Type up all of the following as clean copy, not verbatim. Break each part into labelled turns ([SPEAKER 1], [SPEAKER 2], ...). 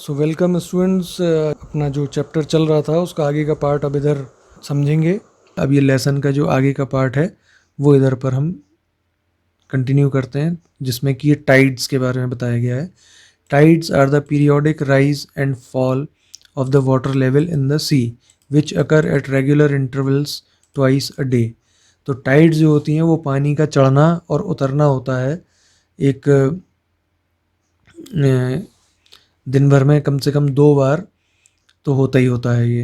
[SPEAKER 1] So welcome students. अपना जो chapter चल रहा था उसका आगे का पार्ट अब इधर समझेंगे। अब ये लेसन का जो आगे का पार्ट है वो इधर पर हम कंटिन्यू करते हैं, जिसमें कि ये टाइड्स के बारे में बताया गया है। Tides are the periodic rise and fall of the water level in the sea which occur at regular intervals twice a day. तो टाइड्स जो होती हैं वो पानी का चढ़ना और उतरना होता है एक दिन भर में कम से कम 2 बार तो होता ही होता है ये।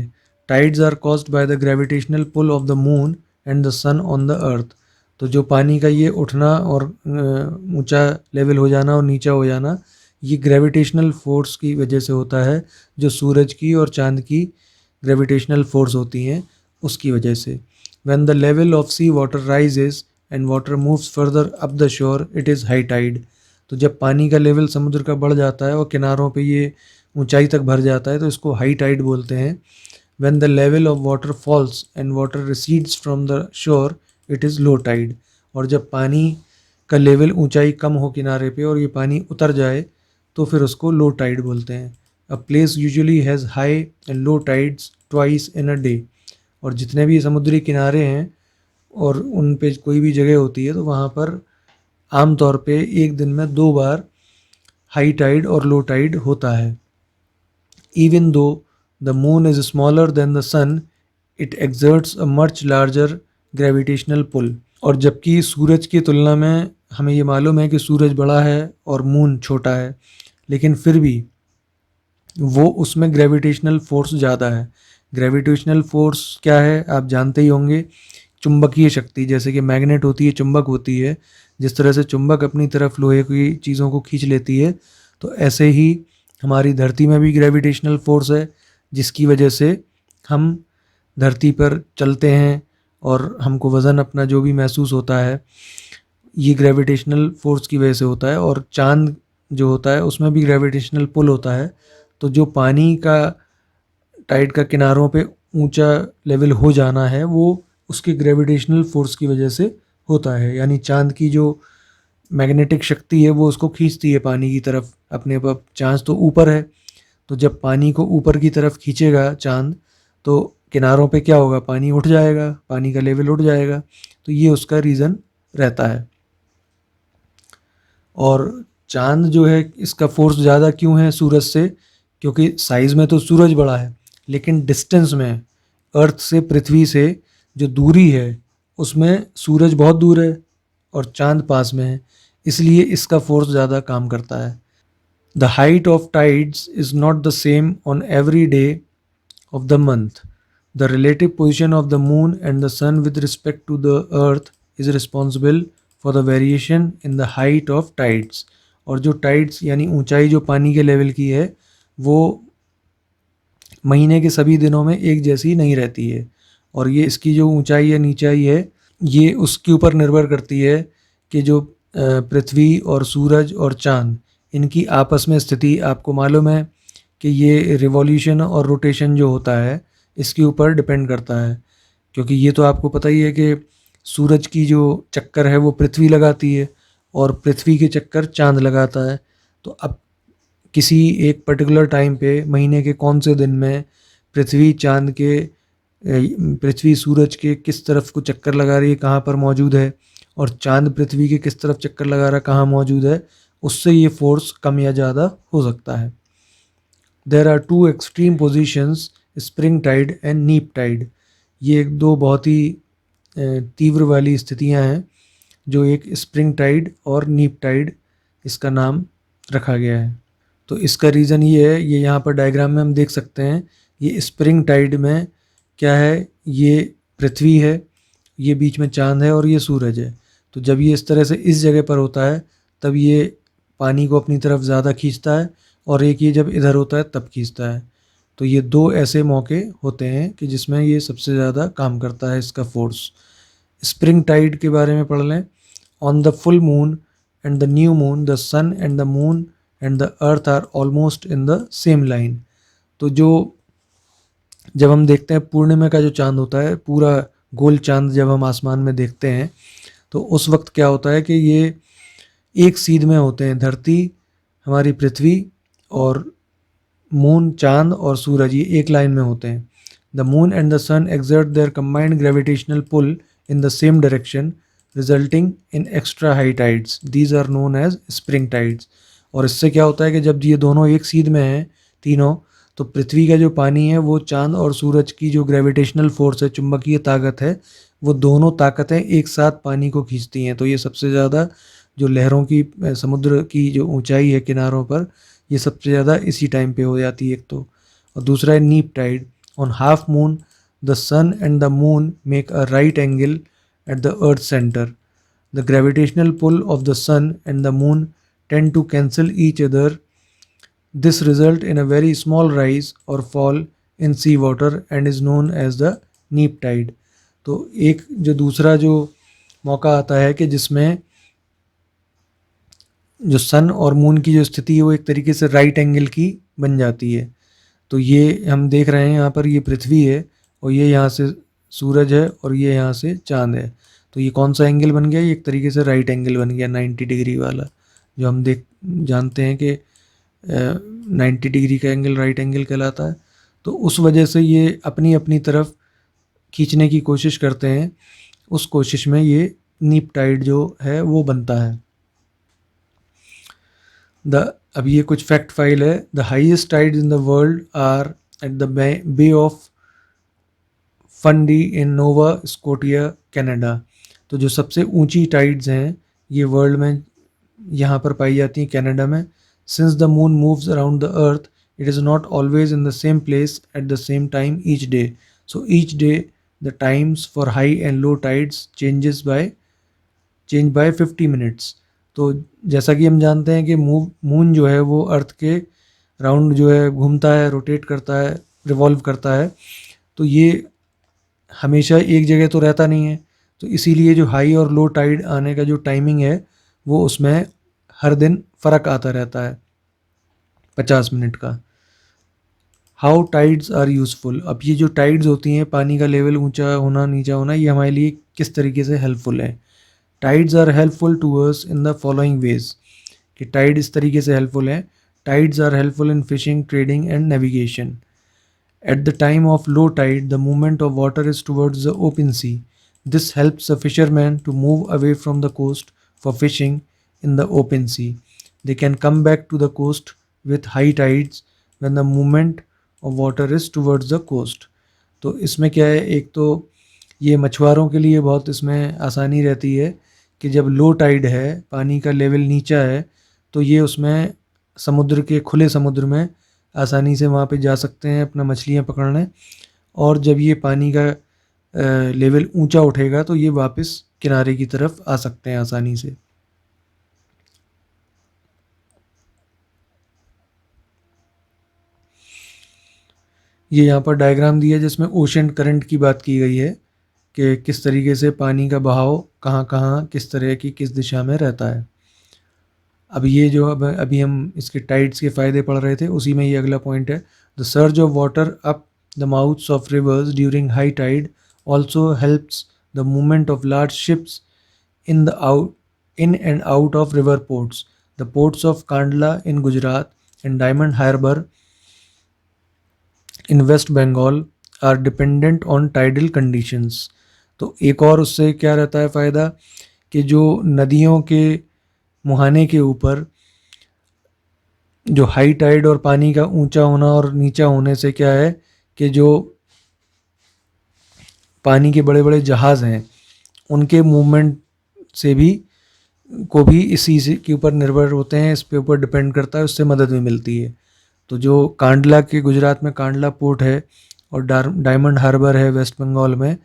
[SPEAKER 1] Tides are caused by the gravitational pull of the moon and the sun on the earth. तो जो पानी का ये उठना और ऊंचा लेवल हो जाना और नीचा हो जाना, ये ग्रेविटेशनल फोर्स की वजह से होता है, जो सूरज की और चांद की ग्रेविटेशनल फोर्स होती हैं उसकी वजह से। When the level of sea water rises and water moves further up the shore it is high tide. तो जब पानी का लेवल समुद्र का बढ़ जाता है और किनारों पे ये ऊंचाई तक भर जाता है तो इसको हाई टाइड बोलते हैं। When the level of water falls and water recedes from the shore it is low tide. और जब पानी का लेवल ऊंचाई कम हो किनारे पे और ये पानी उतर जाए तो फिर उसको लो टाइड बोलते हैं। A place usually has high and low tides twice in a day. और जितने भी समुद्री किनारे हैं और उन पे कोई भी जगह होती है तो वहाँ पर आम तौर पे एक दिन में 2 बार हाई टाइड और लो टाइड होता है। Even though the moon is smaller than the sun, it exerts a much larger gravitational pull। और जबकि सूरज की तुलना में हमें ये मालूम है कि सूरज बड़ा है और मून छोटा है, लेकिन फिर भी वो उसमें ग्रेविटेशनल फोर्स ज़्यादा है। ग्रेविटेशनल फोर्स क्या है आप जानते ही होंगे। चुंबकीय शक्ति, जैसे कि मैग्नेट होती है, चुंबक होती है, जिस तरह से चुंबक अपनी तरफ लोहे की चीज़ों को खींच लेती है, तो ऐसे ही हमारी धरती में भी ग्रेविटेशनल फोर्स है, जिसकी वजह से हम धरती पर चलते हैं और हमको वज़न अपना जो भी महसूस होता है ये ग्रेविटेशनल फोर्स की वजह से होता है। और चांद जो होता है उसमें भी ग्रेविटेशनल पुल होता है। तो जो पानी का टाइड का किनारों पे ऊंचा लेवल हो जाना है वो उसके ग्रेविटेशनल फोर्स की वजह से होता है। यानी चांद की जो मैग्नेटिक शक्ति है वो उसको खींचती है पानी की तरफ अपने पर। चांद तो ऊपर है, तो जब पानी को ऊपर की तरफ खींचेगा चांद तो किनारों पे क्या होगा, पानी उठ जाएगा, पानी का लेवल उठ जाएगा। तो ये उसका रीज़न रहता है। और चांद जो है इसका फोर्स ज़्यादा क्यों है सूरज से, क्योंकि साइज़ में तो सूरज बड़ा है लेकिन डिस्टेंस में अर्थ से, पृथ्वी से जो दूरी है उसमें सूरज बहुत दूर है और चांद पास में है, इसलिए इसका फोर्स ज़्यादा काम करता है। The height of tides is not the same on every day of the month. The relative position of the moon and the sun with respect to the earth is responsible for the variation in the height of tides। और जो tides यानी ऊंचाई जो पानी के level की है वो महीने के सभी दिनों में एक जैसी नहीं रहती है। और ये इसकी जो ऊंचाई या नीचाई है ये उसके ऊपर निर्भर करती है कि जो पृथ्वी और सूरज और चांद इनकी आपस में स्थिति। आपको मालूम है कि ये रिवॉल्यूशन और रोटेशन जो होता है इसके ऊपर डिपेंड करता है, क्योंकि ये तो आपको पता ही है कि सूरज की जो चक्कर है वो पृथ्वी लगाती है और पृथ्वी के चक्कर चांद लगाता है। तो अब किसी एक पर्टिकुलर टाइम पे महीने के कौन से दिन में पृथ्वी सूरज के किस तरफ को चक्कर लगा रही है, कहाँ पर मौजूद है, और चांद पृथ्वी के किस तरफ चक्कर लगा रहा है, कहाँ मौजूद है, उससे ये फोर्स कम या ज़्यादा हो सकता है। There are two extreme positions, spring tide and neap tide. ये एक दो बहुत ही तीव्र वाली स्थितियां हैं, जो एक स्प्रिंग टाइड और नीप टाइड इसका नाम रखा गया है। तो इसका रीज़न ये है, ये यहाँ पर डायग्राम में हम देख सकते हैं। ये स्प्रिंग टाइड में क्या है, ये पृथ्वी है, ये बीच में चांद है और ये सूरज है। तो जब ये इस तरह से इस जगह पर होता है तब ये पानी को अपनी तरफ ज़्यादा खींचता है, और एक ये जब इधर होता है तब खींचता है। तो ये दो ऐसे मौके होते हैं कि जिसमें ये सबसे ज़्यादा काम करता है इसका फोर्स। स्प्रिंग टाइड के बारे में पढ़ लें। On the full moon and the new moon the sun and the moon and the earth are almost in the same line. तो जब हम देखते हैं पूर्णिमा का जो चांद होता है, पूरा गोल चांद जब हम आसमान में देखते हैं तो उस वक्त क्या होता है कि ये एक सीध में होते हैं, धरती, हमारी पृथ्वी और मून, चांद और सूरज ये एक लाइन में होते हैं. The moon and the sun exert their combined gravitational pull in the same direction, resulting in extra high tides. These are known as spring tides. और इससे क्या होता है कि जब ये दोनों एक सीध में हैं तीनों, तो पृथ्वी का जो पानी है वो चांद और सूरज की जो ग्रेविटेशनल फोर्स है, चुंबकीय ताकत है, वो दोनों ताकतें एक साथ पानी को खींचती हैं. तो ये सबसे ज़्यादा जो लहरों की समुद्र की जो ऊंचाई है किनारों पर, ये सबसे ज़्यादा इसी टाइम पे हो जाती है एक तो. और दूसरा है neap tide. On half moon the sun and the moon make a right angle at the earth centre. The gravitational pull of the sun and the moon tend to cancel each other. This result in a very small rise or fall in sea water and is known as the neap tide. तो एक जो दूसरा जो मौका आता है कि जिसमें जो सन और मून की जो स्थिति है वो एक तरीके से राइट एंगल की बन जाती है. तो ये हम देख रहे हैं यहाँ पर, ये पृथ्वी है और ये यहाँ से सूरज है और ये यहाँ से चांद है. तो ये कौन सा एंगल बन गया? ये एक तरीके से राइट एंगल बन गया, 90 डिग्री वाला, जो हम जानते हैं कि 90 डिग्री का एंगल राइट एंगल कहलाता है. तो उस वजह से ये अपनी अपनी तरफ खींचने की कोशिश करते हैं. उस कोशिश में ये नीप टाइड जो है वो बनता है. अब ये कुछ फैक्ट फाइल है. The highest tides in the world are at the bay of Fundy in Nova Scotia, Canada. तो जो सबसे ऊंची टाइड्स हैं ये वर्ल्ड में यहाँ पर पाई जाती हैं कनाडा में. Since the moon moves around the earth, it is not always in the same place at the same time each day. So each day the times for high and low tides change bye 50 minutes. तो जैसा कि हम जानते हैं कि moon जो है वो अर्थ के राउंड जो है घूमता है, रोटेट करता है, रिवॉल्व करता है. तो ये हमेशा एक जगह तो रहता नहीं है. तो इसीलिए जो हाई और लो टाइड आने का जो टाइमिंग है वो उसमें हर दिन फ़र्क आता रहता है 50 मिनट का. How tides are useful. अब ये जो टाइड्स होती हैं, पानी का लेवल ऊंचा होना नीचा होना, ये हमारे लिए किस तरीके से हेल्पफुल है. Tides are helpful to us in the following ways. कि टाइड इस तरीके से हेल्पफुल है. Tides are helpful in fishing, trading and navigation. At the time of low tide, the movement of water is towards the open sea. This helps the fishermen to move away from the coast for fishing in the open sea. They can come back to the coast with high tides when the movement of water is towards the coast. तो इसमें क्या है, एक तो ये मछुआरों के लिए बहुत इसमें आसानी रहती है कि जब लो टाइड है, पानी का लेवल नीचा है, तो ये उसमें समुद्र के खुले समुद्र में आसानी से वहाँ पे जा सकते हैं अपना मछलियाँ पकड़ने. और जब ये पानी का लेवल ऊंचा उठेगा तो ये वापस किनारे की तरफ आ सकते हैं आसानी से. ये यहाँ पर डायग्राम दिया है जिसमें ओशन करंट की बात की गई है कि किस तरीके से पानी का बहाव कहाँ कहाँ किस तरह की किस दिशा में रहता है. अब ये जो अभी हम इसके टाइड्स के फ़ायदे पढ़ रहे थे, उसी में ये अगला पॉइंट है. The surge of water up the mouths of rivers during high tide also helps the movement of large ships in and out of river ports. The ports of Kandla in Gujarat and Diamond Harbour in West Bengal are dependent on tidal conditions. तो एक और उससे क्या रहता है फ़ायदा कि जो नदियों के मुहाने के ऊपर जो हाई टाइड और पानी का ऊंचा होना और नीचा होने से क्या है कि जो पानी के बड़े बड़े जहाज़ हैं उनके मूवमेंट से भी इसी के ऊपर निर्भर होते हैं, इस पे ऊपर डिपेंड करता है, उससे मदद भी मिलती है. तो जो कांडला के गुजरात में कांडला पोर्ट है और डायमंड हार्बर है वेस्ट बंगाल में,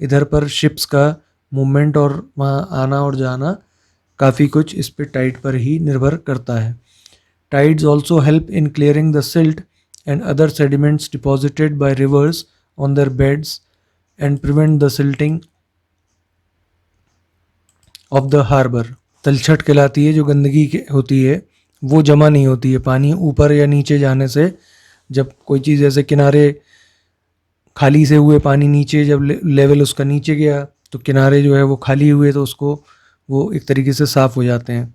[SPEAKER 1] इधर पर शिप्स का मूवमेंट और वहाँ आना और जाना काफ़ी कुछ इस पे टाइड पर ही निर्भर करता है. Tides also help in clearing the silt and other sediments deposited by rivers on their beds and prevent the silting of the harbour. तलछट कहलाती है जो गंदगी होती है वो जमा नहीं होती है. पानी ऊपर या नीचे जाने से जब कोई चीज़ जैसे किनारे खाली से हुए पानी नीचे जब लेवल उसका नीचे गया तो किनारे जो है वो खाली हुए तो उसको वो एक तरीके से साफ़ हो जाते हैं.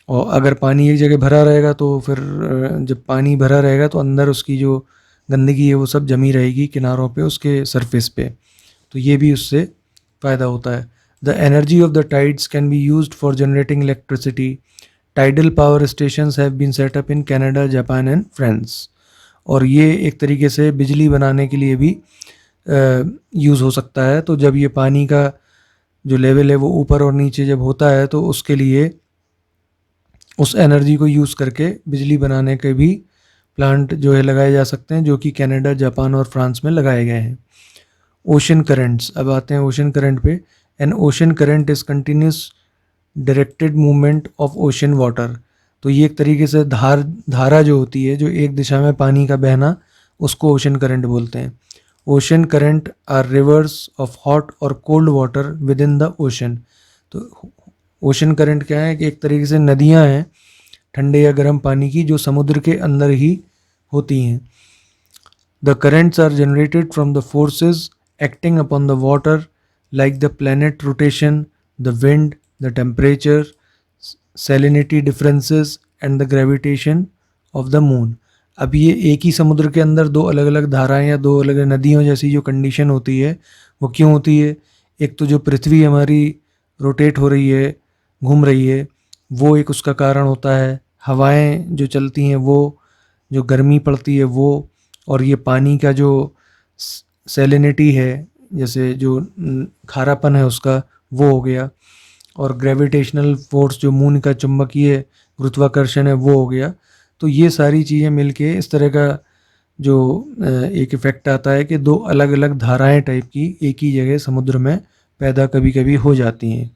[SPEAKER 1] और अगर पानी एक जगह भरा रहेगा तो फिर जब पानी भरा रहेगा तो अंदर उसकी जो गंदगी है वो सब जमी रहेगी किनारों पे, उसके सरफेस पे। तो ये भी उससे फ़ायदा होता है। The energy of the tides can be used for generating electricity. Tidal power stations have been set up in Canada, Japan and France. और ये एक तरीके से बिजली बनाने के लिए भी यूज़ हो सकता है। तो जब ये पानी का जो लेवल है वो ऊपर और नीचे जब होता है तो उसके लिए उस एनर्जी को यूज़ करके बिजली बनाने के भी प्लांट जो है लगाए जा सकते हैं, जो कि कनाडा, जापान और फ्रांस में लगाए गए हैं। ओशन करंट्स, अब आते हैं ओशन करंट पे। N ocean current is continuous directed movement of ocean water. तो ये एक तरीके से धारा जो होती है, जो एक दिशा में पानी का बहना, उसको ओशन करंट बोलते हैं। Ocean current are rivers of hot और cold water within the ocean. तो ओशन करंट क्या है कि एक तरीके से नदियाँ हैं ठंडे या गर्म पानी की, जो समुद्र के अंदर ही होती हैं। The currents are generated from the forces acting upon the water like the planet rotation, the wind, the temperature, salinity differences and the gravitation of the moon. अब ये एक ही समुद्र के अंदर दो अलग अलग धाराएं या दो अलग अलग नदियों जैसी जो कंडीशन होती है वो क्यों होती है? एक तो जो पृथ्वी हमारी रोटेट हो रही है, घूम रही है, वो एक उसका कारण होता है। हवाएं जो चलती हैं वो, जो गर्मी पड़ती है वो, और ये पानी का जो सैलिनिटी है, जैसे जो खारापन है उसका, वो हो गया। और ग्रेविटेशनल फोर्स जो मून का चुंबकीय गुरुत्वाकर्षण है वो हो गया। तो ये सारी चीज़ें मिलके इस तरह का जो एक इफ़ेक्ट आता है कि दो अलग अलग धाराएं टाइप की एक ही जगह समुद्र में पैदा कभी कभी हो जाती हैं।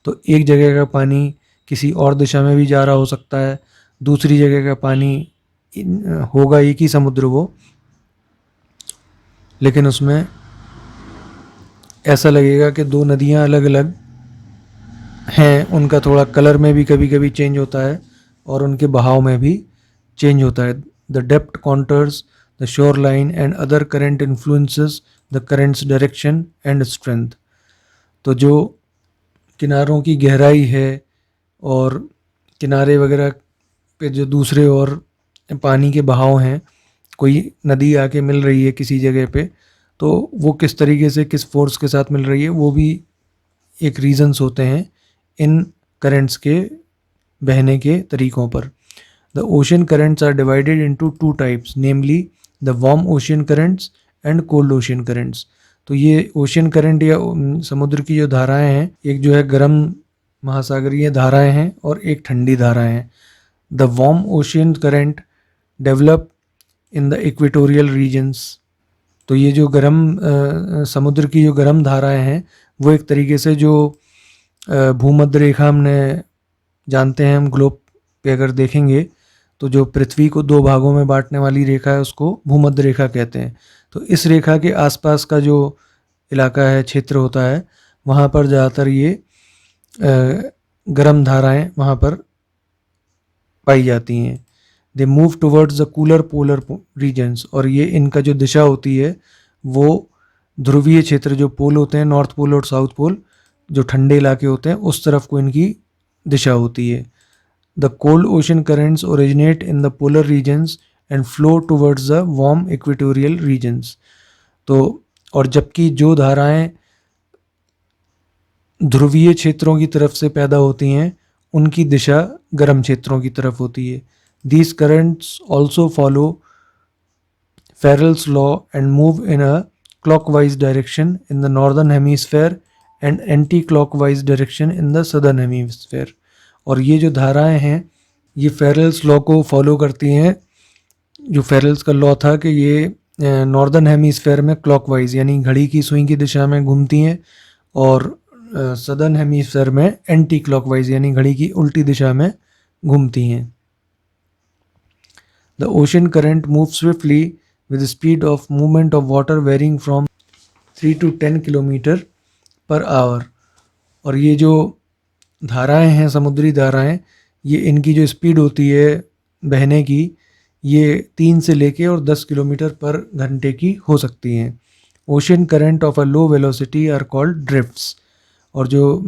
[SPEAKER 1] तो एक जगह का पानी किसी और दिशा में भी जा रहा हो सकता है, दूसरी जगह का पानी होगा एक ही समुद्र वो, लेकिन उसमें ऐसा लगेगा कि दो नदियाँ अलग अलग हैं। उनका थोड़ा कलर में भी कभी कभी चेंज होता है और उनके बहाव में भी चेंज होता है। The depth contours, the shore line and other current influences the currents direction and strength. तो जो किनारों की गहराई है और किनारे वगैरह पे जो दूसरे और पानी के बहाव हैं, कोई नदी आके मिल रही है किसी जगह पे, तो वो किस तरीके से किस फोर्स के साथ मिल रही है, वो भी एक रीजंस होते हैं इन करंट्स के बहने के तरीक़ों पर। The ocean currents are divided into two types, namely the warm ocean currents and cold ocean currents. तो ये ओशन करंट या समुद्र की जो धाराएं हैं, एक जो है गर्म महासागरीय धाराएं हैं और एक ठंडी धाराएं हैं। The warm ocean current develop in the equatorial regions. तो ये जो गर्म समुद्र की जो गर्म धाराएं हैं वो एक तरीके से जो भूमध्य रेखा हमने जानते हैं, हम ग्लोब पे अगर देखेंगे तो जो पृथ्वी को दो भागों में बांटने वाली रेखा है उसको भूमध्य रेखा कहते हैं। तो इस रेखा के आसपास का जो इलाका है, क्षेत्र होता है, वहाँ पर ज़्यादातर ये गर्म धाराएं वहाँ पर पाई जाती हैं। They move towards the cooler polar regions. और ये इनका जो दिशा होती है वो ध्रुवीय क्षेत्र, जो पोल होते हैं, नॉर्थ पोल और साउथ पोल, जो ठंडे इलाके होते हैं, उस तरफ को इनकी दिशा होती है। The cold ocean currents originate in the polar regions and flow towards the warm equatorial regions. तो और जबकि जो धाराएं ध्रुवीय क्षेत्रों की तरफ से पैदा होती हैं उनकी दिशा गर्म क्षेत्रों की तरफ होती है। These currents also follow Farrell's law and move in a clockwise direction in the northern hemisphere and anti-clockwise direction in the southern hemisphere। और ये जो धाराएं हैं ये फेरल्स लॉ को फॉलो करती हैं। जो फेरल्स का लॉ था कि ये नॉर्दर्न हेमीस्फेयर में क्लॉकवाइज यानी घड़ी की सुई की दिशा में घूमती हैं और सदर्न हेमीस्फेयर में एंटी क्लॉकवाइज यानी घड़ी की उल्टी दिशा में घूमती हैं। The ocean current moves swiftly with the speed of movement of water varying from 3 to 10 kilometre per hour. और ये जो धाराएं हैं, समुद्री धाराएं, ये इनकी जो स्पीड होती है बहने की, ये 3 से लेके और 10 किलोमीटर पर घंटे की हो सकती हैं। Ocean current of a low velocity are called drifts. और जो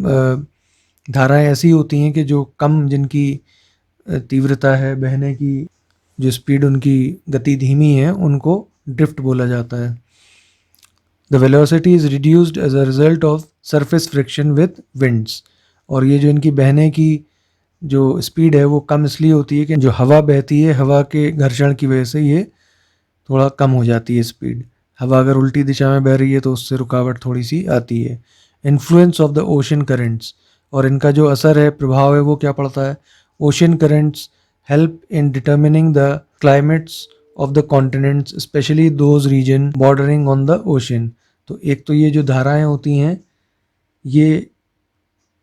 [SPEAKER 1] धाराएं ऐसी होती हैं कि जो कम, जिनकी तीव्रता है बहने की, जो स्पीड उनकी गति धीमी है, उनको ड्रिफ्ट बोला जाता है। The velocity is reduced as a result of surface friction with winds. और ये जो इनकी बहने की जो स्पीड है वो कम इसलिए होती है कि जो हवा बहती है, हवा के घर्षण की वजह से ये थोड़ा कम हो जाती है स्पीड। हवा अगर उल्टी दिशा में बह रही है तो उससे रुकावट थोड़ी सी आती है। Influence of the ocean currents, और इनका जो असर है, प्रभाव है, वो क्या पड़ता है? Ocean currents help in determining the climates of the continents, especially those region bordering on the ocean. तो एक तो ये जो धाराएं होती हैं ये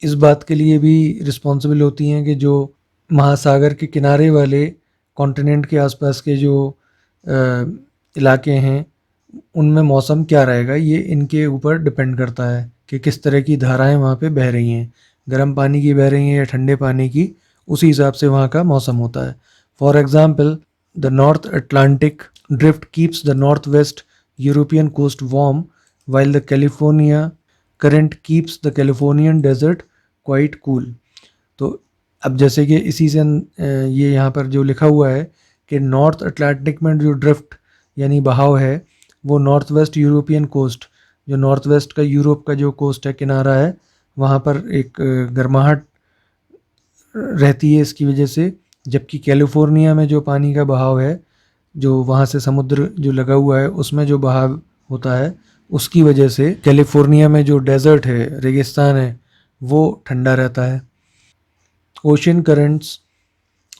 [SPEAKER 1] इस बात के लिए भी रिस्पॉन्सिबल होती हैं कि जो महासागर के किनारे वाले कॉन्टिनेंट के आसपास के जो इलाके हैं उनमें मौसम क्या रहेगा, ये इनके ऊपर डिपेंड करता है कि किस तरह की धाराएं वहाँ पे बह रही हैं, गर्म पानी की बह रही हैं या ठंडे पानी की, उसी हिसाब से वहाँ का मौसम होता है। For example, the North Atlantic drift keeps the north west European coast warm, while the California current keeps the Californian desert quite cool। तो अब जैसे कि इसी से ये यहाँ पर जो लिखा हुआ है कि नॉर्थ अटलांटिक में जो ड्रिफ्ट यानी बहाव है वो नॉर्थ वेस्ट यूरोपियन कोस्ट, जो नॉर्थ वेस्ट का यूरोप का जो कोस्ट है, किनारा है, वहाँ पर एक गर्माहट रहती है इसकी वजह से। जबकि कैलिफोर्निया में जो पानी का बहाव है, जो वहाँ से समुद्र जो लगा हुआ है उसमें जो बहाव होता है, उसकी वजह से कैलिफोर्निया में जो डेजर्ट है, रेगिस्तान है, वो ठंडा रहता है। Ocean currents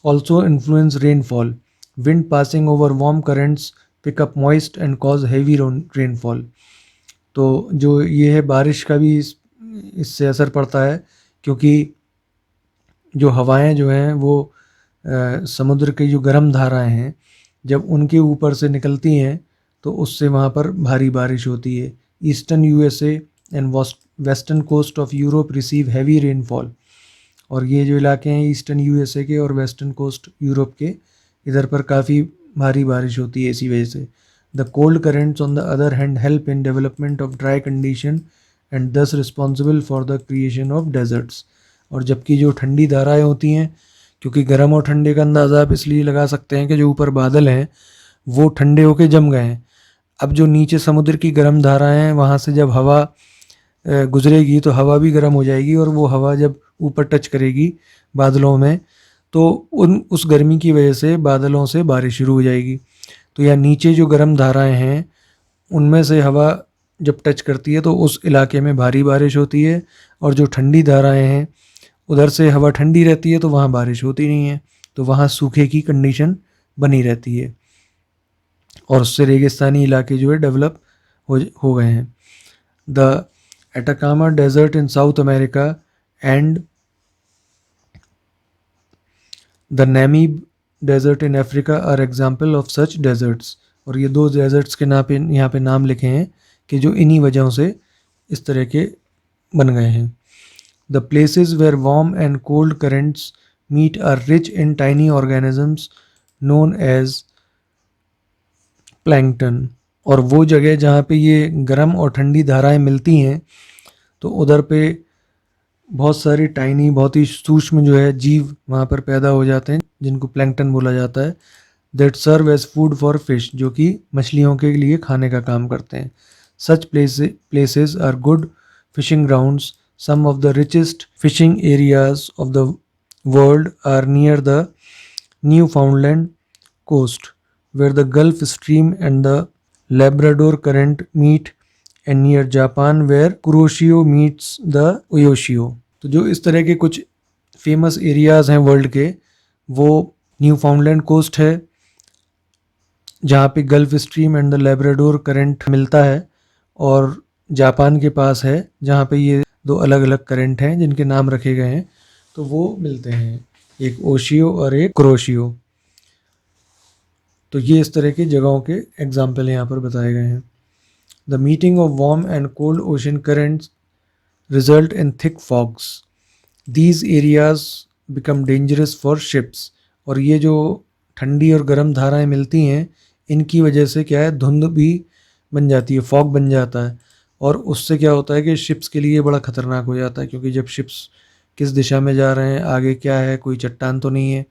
[SPEAKER 1] also influence rainfall. Wind passing over warm currents pick up moist and cause heavy rainfall। तो जो ये है बारिश का भी इससे असर पड़ता है, क्योंकि जो हवाएं जो हैं वो समुद्र की जो गर्म धाराएं हैं, जब उनके ऊपर से निकलती हैं तो उससे वहाँ पर भारी बारिश होती है। Eastern USA and western coast of Europe receive heavy rainfall. और ये जो इलाके हैं ईस्टर्न यूएसए के और वेस्टर्न कोस्ट यूरोप के, इधर पर काफ़ी भारी बारिश होती है इसी वजह से। The cold currents on the other hand help in development of dry condition and thus responsible for the creation of deserts. और जबकि जो ठंडी धाराएं होती हैं, क्योंकि गर्म और ठंडे का अंदाज़ा आप इसलिए लगा सकते हैं कि जो ऊपर बादल हैं वो ठंडे होके जम गए हैं। अब जो नीचे समुद्र की गर्म धाराएं हैं, वहाँ से जब हवा गुजरेगी तो हवा भी गर्म हो जाएगी, और वो हवा जब ऊपर टच करेगी बादलों में तो उस गर्मी की वजह से बादलों से बारिश शुरू हो जाएगी। तो या नीचे जो गर्म धाराएं हैं उनमें से हवा जब टच करती है तो उस इलाके में भारी बारिश होती है, और जो ठंडी धाराएं हैं उधर से हवा ठंडी रहती है तो वहाँ बारिश होती नहीं है, तो वहाँ सूखे की कंडीशन बनी रहती है, और उससे रेगिस्तानी इलाके जो है डेवलप हो गए हैं। The Atacama Desert in South America and the Namib Desert in Africa are example of such deserts। और ये दो डेजर्ट्स के यहाँ पे नाम लिखे हैं कि जो इन्हीं वजहों से इस तरह के बन गए हैं। The places where warm and cold currents meet are rich in tiny organisms known as plankton। और वो जगह जहाँ पे ये गर्म और ठंडी धाराएं मिलती हैं तो उधर पे बहुत सारी टाइनी, बहुत ही सूक्ष्म जो है जीव वहाँ पर पैदा हो जाते हैं, जिनको प्लैंकटन बोला जाता है। That serve as food for fish, जो कि मछलियों के लिए खाने का काम करते हैं। Such places are good fishing grounds. Some of the richest fishing areas of the world are near the Newfoundland coast, where the Gulf Stream and the Labrador Current meet, and near Japan where Kuroshio meets the Uyoshiyo। तो जो इस तरह के कुछ famous areas हैं world के, वो new फाउंडलैंड coast है जहाँ पे gulf Stream and the Labrador current मिलता है, और जापान के पास है जहाँ पे ये दो अलग अलग करंट हैं जिनके नाम रखे गए हैं, तो वो मिलते हैं, एक ओशियो और एक कुरोशियो। तो ये इस तरह की जगहों के एग्जाम्पल यहाँ पर बताए गए हैं। The meeting of warm and cold ocean currents result in thick fogs. These areas become dangerous for ships. और ये जो ठंडी और गर्म धाराएं मिलती हैं, इनकी वजह से क्या है, धुंध भी बन जाती है, फॉग बन जाता है, और उससे क्या होता है कि शिप्स के लिए बड़ा ख़तरनाक हो जाता है, क्योंकि जब शिप्स किस दिशा में जा रहे हैं, आगे क्या है, कोई चट्टान तो नहीं है,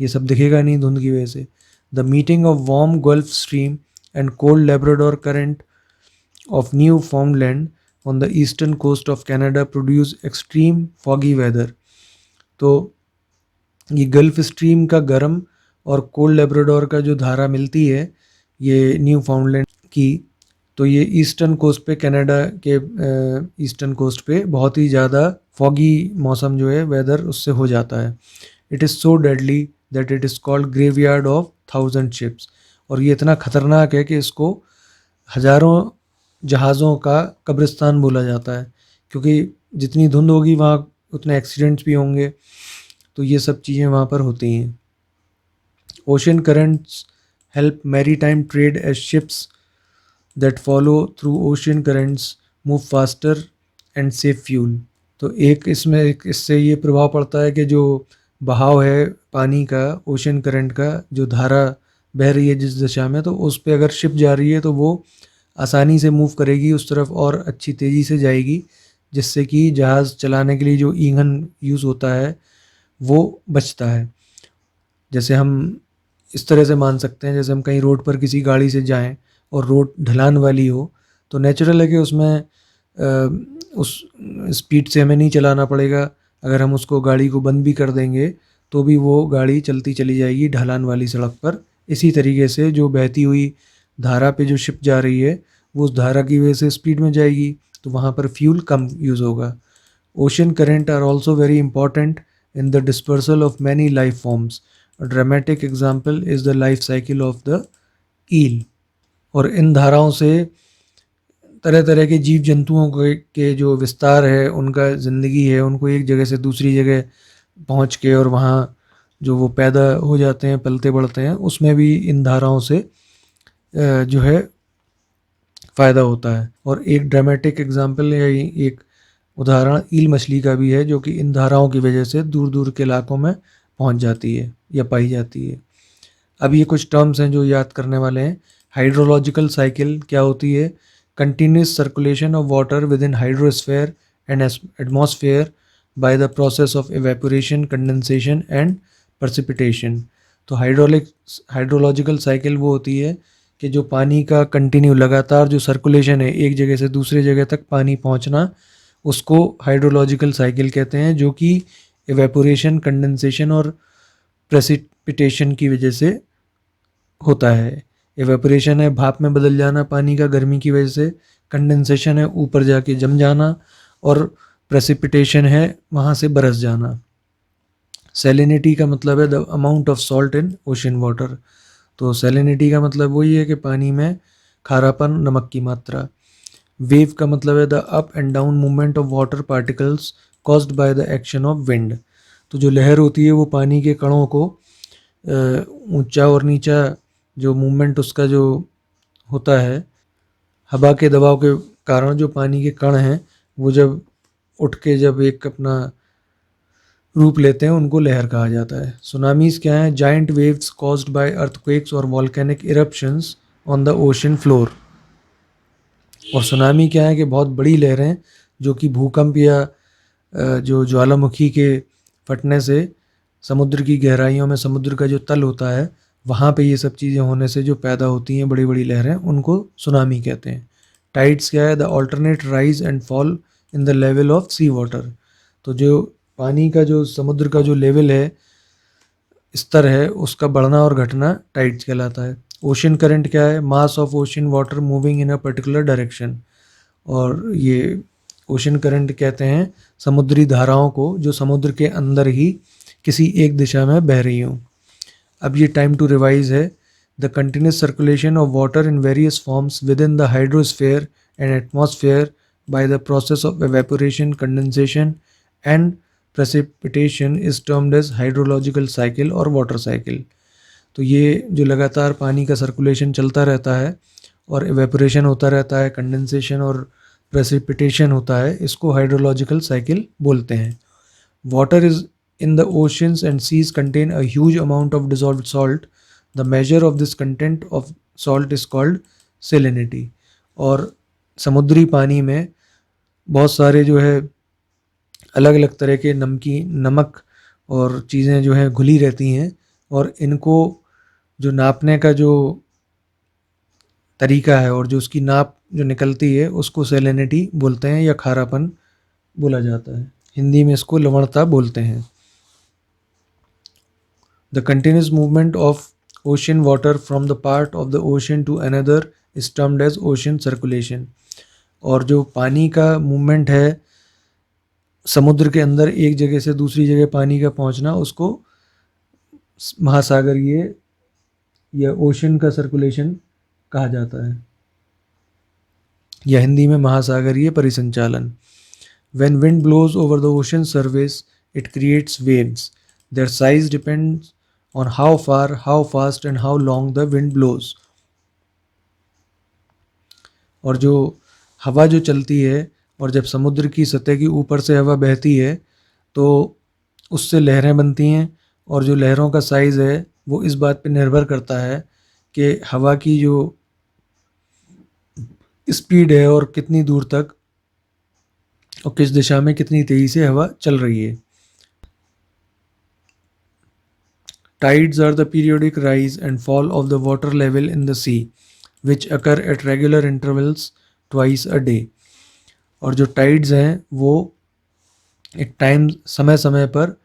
[SPEAKER 1] ये सब दिखेगा नहीं धुंध की वजह से। The meeting of warm Gulf Stream and cold Labrador current of Newfoundland on the eastern coast of Canada produce extreme foggy weather. तो ये गल्फ स्ट्रीम का गर्म और कोल्ड लेब्राडोर का जो धारा मिलती है ये न्यू फाउंडलैंड की, तो ये ईस्टर्न कोस्ट पे, कनाडा के ईस्टर्न कोस्ट पे बहुत ही ज़्यादा फॉगी मौसम जो है वेदर उससे हो जाता है। It is so deadly that it is called graveyard of 1000 ships. और ये इतना ख़तरनाक है कि इसको हज़ारों जहाज़ों का कब्रिस्तान बोला जाता है, क्योंकि जितनी धुंध होगी वहाँ उतने एक्सीडेंट्स भी होंगे। तो ये सब चीज़ें वहाँ पर होती हैं। Ocean currents help maritime trade as ships that follow through ocean currents move faster and save fuel। तो इससे ये प्रभाव पड़ता है कि जो बहाव है पानी का, ओशन करंट का, जो धारा बह रही है जिस दिशा में, तो उस पे अगर शिप जा रही है तो वो आसानी से मूव करेगी उस तरफ और अच्छी तेज़ी से जाएगी, जिससे कि जहाज़ चलाने के लिए जो ईंधन यूज़ होता है वो बचता है। जैसे हम इस तरह से मान सकते हैं, जैसे हम कहीं रोड पर किसी गाड़ी से जाएं और रोड ढलान वाली हो, तो नेचुरल है कि उसमें उस स्पीड से हमें नहीं चलाना पड़ेगा। अगर हम उसको गाड़ी को बंद भी कर देंगे तो भी वो गाड़ी चलती चली जाएगी ढलान वाली सड़क पर। इसी तरीके से जो बहती हुई धारा पे जो शिप जा रही है वो उस धारा की वजह से स्पीड में जाएगी, तो वहाँ पर फ्यूल कम यूज़ होगा। Ocean current are also very important in the dispersal of many life forms. A dramatic example is the life cycle of the eel। और इन धाराओं से तरह तरह के जीव जंतुओं के जो विस्तार है, उनका ज़िंदगी है, उनको एक जगह से दूसरी जगह पहुंच के और वहाँ जो वो पैदा हो जाते हैं, पलते बढ़ते हैं, उसमें भी इन धाराओं से जो है फ़ायदा होता है। और एक ड्रामेटिक एग्जाम्पल या एक उदाहरण ईल मछली का भी है, जो कि इन धाराओं की वजह से दूर दूर के इलाकों में पहुंच जाती है या पाई जाती है। अब ये कुछ टर्म्स हैं जो याद करने वाले हैं। हाइड्रोलॉजिकल साइकिल क्या होती है? Continuous circulation of water with in hydrosphere and atmosphere by the process of evaporation, condensation and precipitation. तो हाइड्रोलॉजिकल साइकिल वो होती है कि जो पानी का कंटिन्यू लगातार जो सर्कुलेशन है, एक जगह से दूसरी जगह तक पानी पहुंचना, उसको हाइड्रोलॉजिकल साइकिल कहते हैं, जो कि एवेपोरेशन, कंडेंसेशन और प्रेसिपिटेशन की वजह से होता है। एवेपोरेशन है भाप में बदल जाना पानी का गर्मी की वजह से, कंडेंसेशन है ऊपर जाके जम जाना, और प्रेसिपिटेशन है वहाँ से बरस जाना। सैलिनिटी का मतलब है the amount of salt in ocean water. तो सैलिनिटी का मतलब वही है कि पानी में खारापन, नमक की मात्रा। वेव का मतलब है the up and down movement of water particles caused by the action of wind. तो जो लहर होती है वो पानी के कणों को ऊंचा और नीचा जो मूवमेंट उसका जो होता है, हवा के दबाव के कारण जो पानी के कण हैं वो जब उठ के जब एक अपना रूप लेते हैं, उनको लहर कहा जाता है। सुनामीज क्या है? Giant waves caused by earthquakes और volcanic eruptions on the ocean floor. और सुनामी क्या है कि बहुत बड़ी लहरें जो कि भूकंप या जो ज्वालामुखी के फटने से समुद्र की गहराइयों में समुद्र का जो तल होता है वहाँ पे ये सब चीज़ें होने से जो पैदा होती हैं बड़ी बड़ी लहरें, उनको सुनामी कहते हैं। टाइड्स क्या है? The alternate rise and fall in the level of sea water. तो जो पानी का जो समुद्र का जो लेवल है, स्तर है, उसका बढ़ना और घटना टाइड्स कहलाता है। ओशन करंट क्या है? Mass of ocean water moving in a particular direction. और ये ओशन करंट कहते हैं समुद्री धाराओं को जो समुद्र के अंदर ही किसी एक दिशा में बह रही हों। अब ये टाइम टू रिवाइज है। The continuous circulation of water in various forms within the hydrosphere and atmosphere by the process of evaporation, condensation and precipitation is termed as hydrological cycle और वाटर साइकिल। तो ये जो लगातार पानी का circulation चलता रहता है और एवेपोरेशन होता रहता है, कंडेंसेशन और प्रेसिपिटेशन होता है, इसको हाइड्रोलॉजिकल साइकिल बोलते हैं। Water is in the oceans and seas contain a huge amount of dissolved salt. The measure of this content of salt is called salinity। और समुद्री पानी में बहुत सारे जो है अलग अलग तरह के नमक और चीज़ें जो हैं घुली रहती हैं, और इनको जो नापने का जो तरीका है और जो उसकी नाप जो निकलती है उसको सैलिनिटी बोलते हैं या खारापन बोला जाता है। हिंदी में इसको लवणता बोलते हैं। The continuous movement of ocean water from the part of the ocean to another is termed as ocean circulation. और जो पानी का मूवमेंट है समुद्र के अंदर एक जगह से दूसरी जगह पानी का पहुंचना, उसको महासागरीय या ओशन का सर्कुलेशन कहा जाता है, या हिंदी में महासागरीय परिसंचालन। When wind blows over the ocean surface, it creates waves. Their size depends on how far, how fast, and how long the wind blows. और जो हवा जो चलती है और जब समुद्र की सतह की ऊपर से हवा बहती है तो उससे लहरें बनती हैं, और जो लहरों का साइज़ है वो इस बात पर निर्भर करता है कि हवा की जो स्पीड है और कितनी दूर तक और किस दिशा में कितनी तेज़ी से हवा चल रही है। Tides are the periodic rise and fall of the water level in the sea, which occur at regular intervals twice a day. और जो टाइड्स हैं वो एक समय समय पर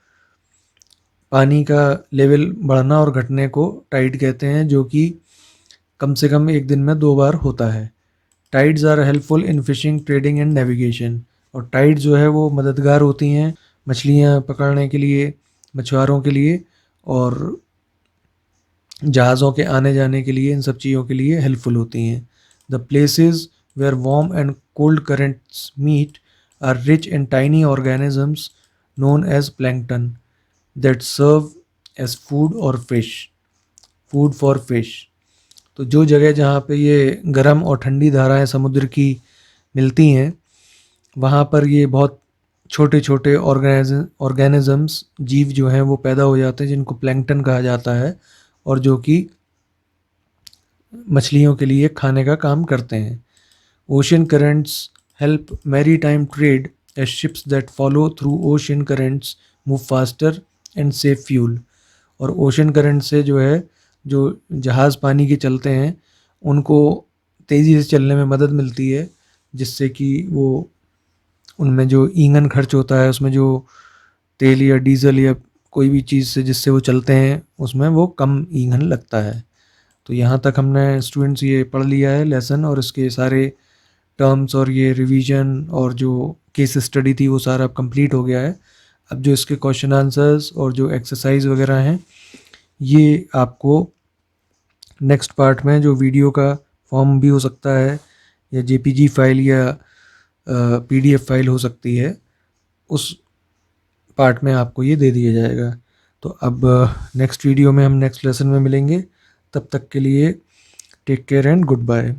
[SPEAKER 1] पानी का लेवल बढ़ना और घटने को टाइड कहते हैं, जो कि कम से कम एक दिन में 2 बार होता है। Tides are helpful in fishing, trading and navigation. और टाइड जो है वो मददगार होती हैं मछलियाँ पकड़ने के लिए, मछुआरों के लिए, और जहाज़ों के आने जाने के लिए, इन सब चीज़ों के लिए हेल्पफुल होती हैं। The places where warm and cold currents meet are rich in tiny organisms known as plankton that serve as food for fish. तो जो जगह जहाँ पे ये गर्म और ठंडी धाराएं समुद्र की मिलती हैं, वहाँ पर ये बहुत छोटे छोटे ऑर्गेनिजम्स, जीव जो हैं वो पैदा हो जाते हैं, जिनको प्लैंकटन कहा जाता है, और जो कि मछलियों के लिए खाने का काम करते हैं। Ocean currents help maritime trade as ships that follow through ocean currents move faster and save fuel. और ओशन करंट से जो है, जो जहाज़ पानी के चलते हैं उनको तेज़ी से चलने में मदद मिलती है, जिससे कि वो उनमें जो ईंधन खर्च होता है, उसमें जो तेल या डीजल या कोई भी चीज़ से जिससे वो चलते हैं उसमें वो कम ईंधन लगता है। तो यहाँ तक हमने स्टूडेंट्स ये पढ़ लिया है लेसन, और इसके सारे टर्म्स और ये रिवीजन और जो केस स्टडी थी वो सारा अब कंप्लीट हो गया है। अब जो इसके क्वेश्चन आंसर्स और जो एक्सरसाइज वगैरह हैं ये आपको नेक्स्ट पार्ट में, जो वीडियो का फॉर्म भी हो सकता है या जेपीजी फाइल या पीडीएफ फाइल हो सकती है, उस पार्ट में आपको ये दे दिया जाएगा। तो अब नेक्स्ट वीडियो में हम नेक्स्ट लेसन में मिलेंगे। तब तक के लिए take care and good bye.